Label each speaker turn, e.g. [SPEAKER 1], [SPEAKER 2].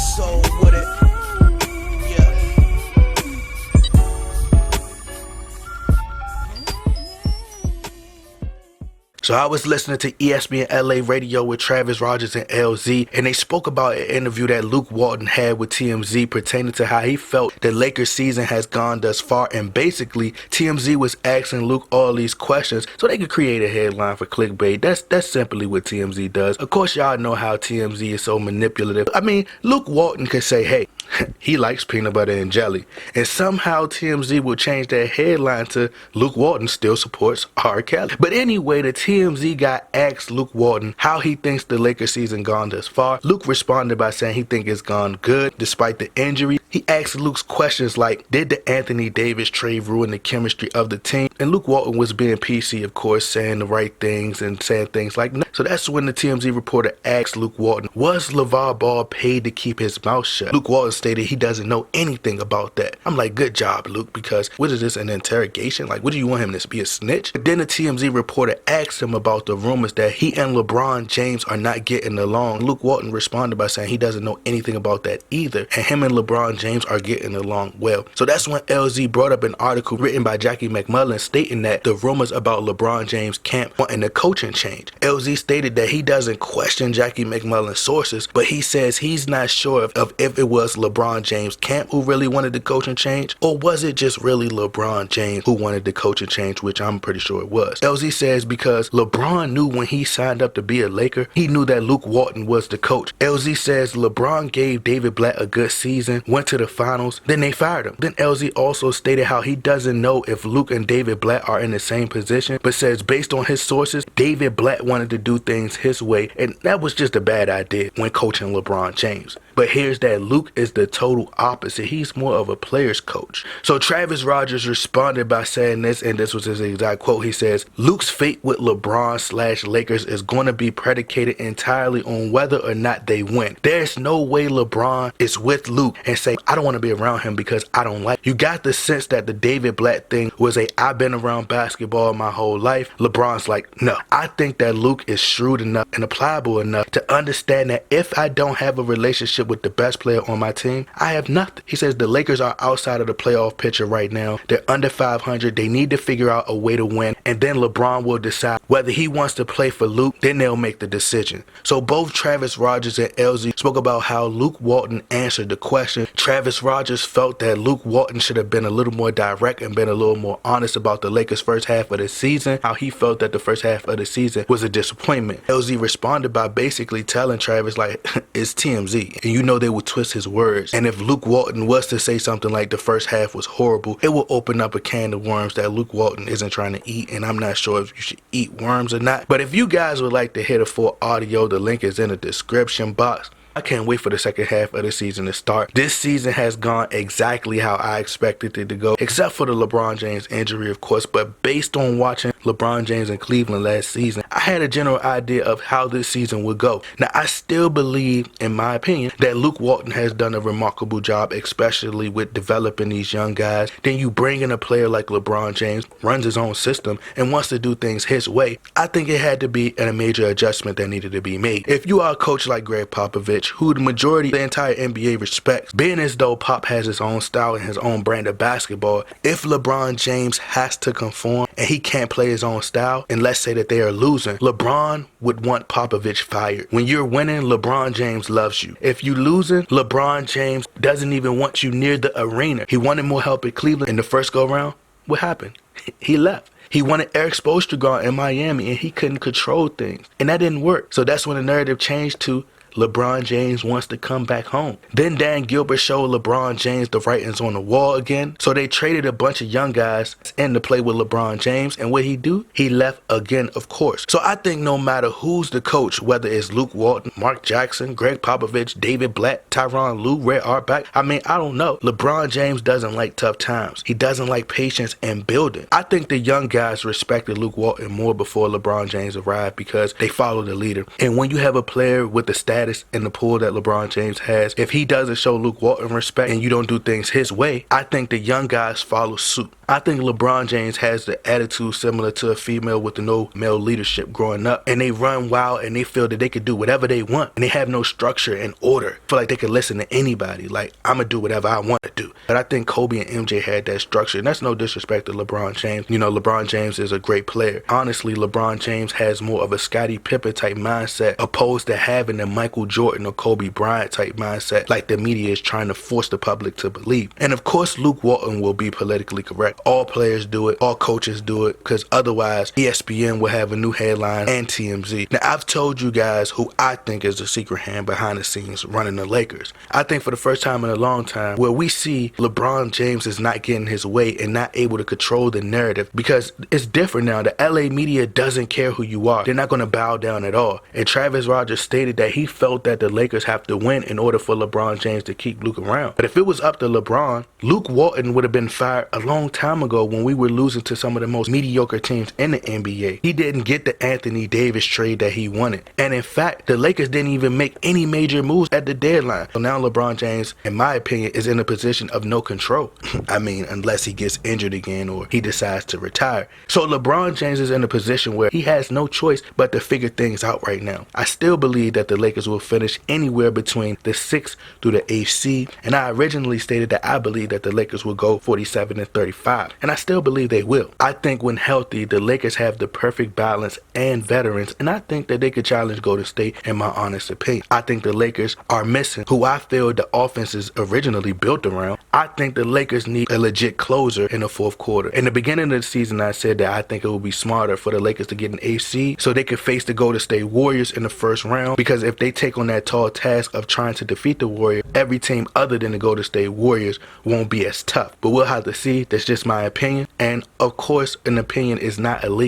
[SPEAKER 1] soul with it. Yeah. So I was listening to ESPN LA radio with Travis Rodgers and LZ, and they spoke about an interview that Luke Walton had with TMZ pertaining to how he felt the Lakers season has gone thus far. And basically, TMZ was asking Luke all these questions so they could create a headline for clickbait. That's simply what TMZ does. Of course, y'all know how TMZ is so manipulative. I mean, Luke Walton could say, hey, he likes peanut butter and jelly. And somehow TMZ will change that headline to Luke Walton still supports R. Kelly. But anyway, the TMZ guy asked Luke Walton how he thinks the Lakers season gone thus far. Luke responded by saying he thinks it's gone good despite the injury. He asked Luke's questions like, did the Anthony Davis trade ruin the chemistry of the team? And Luke Walton was being PC, of course, saying the right things and saying things like, no. So that's when the TMZ reporter asked Luke Walton, was LeVar Ball paid to keep his mouth shut? Luke Walton stated he doesn't know anything about that. I'm like, good job, Luke, because what is this, an interrogation? Like, what do you want him to be, a snitch? But then the TMZ reporter asked him about the rumors that he and LeBron James are not getting along. Luke Walton responded by saying he doesn't know anything about that either, and him and LeBron James are getting along well. So that's when LZ brought up an article written by Jackie McMullen stating that the rumors about LeBron James camp wanting a coaching change. LZ stated that he doesn't question Jackie McMullen's sources, but he says he's not sure of if it was LeBron James camp who really wanted the coaching change, or was it just really LeBron James who wanted the coaching change, which I'm pretty sure it was. LZ says because LeBron knew when he signed up to be a Laker, he knew that Luke Walton was the coach. LZ says LeBron gave David Blatt a good season, went to the finals, then they fired him. Then LZ also stated how he doesn't know if Luke and David Blatt are in the same position, but says based on his sources, David Blatt wanted to do things his way, and that was just a bad idea when coaching LeBron James. But here's that Luke is the total opposite. He's more of a player's coach. So Travis Rodgers responded by saying this, and this was his exact quote. He says, Luke's fate with LeBron/Lakers is going to be predicated entirely on whether or not they win. There's no way LeBron is with Luke and say, I don't want to be around him because I don't like. You got the sense that the David Blatt thing was I've been around basketball my whole life. LeBron's like, no. I think that Luke is shrewd enough and pliable enough to understand that if I don't have a relationship with the best player on my team, I have nothing. He says the Lakers are outside of the playoff picture right now. They're under 500. They need to figure out a way to win, and then LeBron will decide whether he wants to play for Luke. Then they'll make the decision. So both Travis Rodgers and LZ spoke about how Luke Walton answered the question. Travis Rodgers felt that Luke Walton should have been a little more direct and been a little more honest about the Lakers' first half of the season, how he felt that the first half of the season was a disappointment. LZ responded by basically telling Travis, like, it's TMZ, and you know they would twist his words. And if Luke Walton was to say something like the first half was horrible, it will open up a can of worms that Luke Walton isn't trying to eat, and I'm not sure if you should eat worms or not. But if you guys would like to hear the full audio, the link is in the description box. I can't wait for the second half of the season to start. This season has gone exactly how I expected it to go, except for the LeBron James injury, of course. But based on watching LeBron James in Cleveland last season, I had a general idea of how this season would go. Now, I still believe, in my opinion, that Luke Walton has done a remarkable job, especially with developing these young guys. Then you bring in a player like LeBron James, runs his own system, and wants to do things his way. I think it had to be a major adjustment that needed to be made. If you are a coach like Greg Popovich, who the majority of the entire NBA respects, being as though Pop has his own style and his own brand of basketball, if LeBron James has to conform and he can't play his own style, and let's say that they are losing, LeBron would want Popovich fired. When you're winning, LeBron James loves you. If you losing, LeBron James doesn't even want you near the arena. He wanted more help at Cleveland in the first go round. What happened? He left. He wanted Eric Spoelstra in Miami, and he couldn't control things, and that didn't work. So that's when the narrative changed to LeBron James wants to come back home. Then Dan Gilbert showed LeBron James the writings on the wall again. So they traded a bunch of young guys in to play with LeBron James. And what he do? He left again, of course. So I think no matter who's the coach, whether it's Luke Walton, Mark Jackson, Greg Popovich, David Blatt, Tyronn Lue, Red Auerbach, I don't know. LeBron James doesn't like tough times. He doesn't like patience and building. I think the young guys respected Luke Walton more before LeBron James arrived because they followed the leader. And when you have a player with the staff status and the pull that LeBron James has, if he doesn't show Luke Walton respect and you don't do things his way, I think the young guys follow suit. I think LeBron James has the attitude similar to a female with no male leadership growing up, and they run wild and they feel that they could do whatever they want and they have no structure and order. Feel like they can listen to anybody. Like, I'm gonna do whatever I want to do. But I think Kobe and MJ had that structure, and that's no disrespect to LeBron James. You know, LeBron James is a great player. Honestly, LeBron James has more of a Scottie Pippen type mindset opposed to having a Michael Jordan or Kobe Bryant type mindset like the media is trying to force the public to believe. And of course, Luke Walton will be politically correct. All players do it, all coaches do it, because otherwise ESPN will have a new headline and TMZ. Now, I've told you guys who I think is the secret hand behind the scenes running the Lakers. I think for the first time in a long time where we see LeBron James is not getting his way and not able to control the narrative, because it's different now. The LA media doesn't care who you are. They're not going to bow down at all. And Travis Rodgers stated that he felt that the Lakers have to win in order for LeBron James to keep Luke around. But if it was up to LeBron, Luke Walton would have been fired a long time ago when we were losing to some of the most mediocre teams in the NBA. He didn't get the Anthony Davis trade that he wanted. And in fact, the Lakers didn't even make any major moves at the deadline. So now LeBron James, in my opinion, is in a position of no control. I mean, unless he gets injured again or he decides to retire. So LeBron James is in a position where he has no choice but to figure things out right now. I still believe that the Lakers will finish anywhere between the 6th through the 8th seed. And I originally stated that I believe that the Lakers will go 47-35. And I still believe they will. I think when healthy, the Lakers have the perfect balance and veterans, and I think that they could challenge Golden State, in my honest opinion. I think the Lakers are missing who I feel the offense is originally built around. I think the Lakers need a legit closer in the fourth quarter. In the beginning of the season, I said that I think it would be smarter for the Lakers to get an AC so they could face the Golden State Warriors in the first round, because if they take on that tall task of trying to defeat the Warriors, every team other than the Golden State Warriors won't be as tough. But we'll have to see. That's just my opinion. And of course, an opinion is not illegal.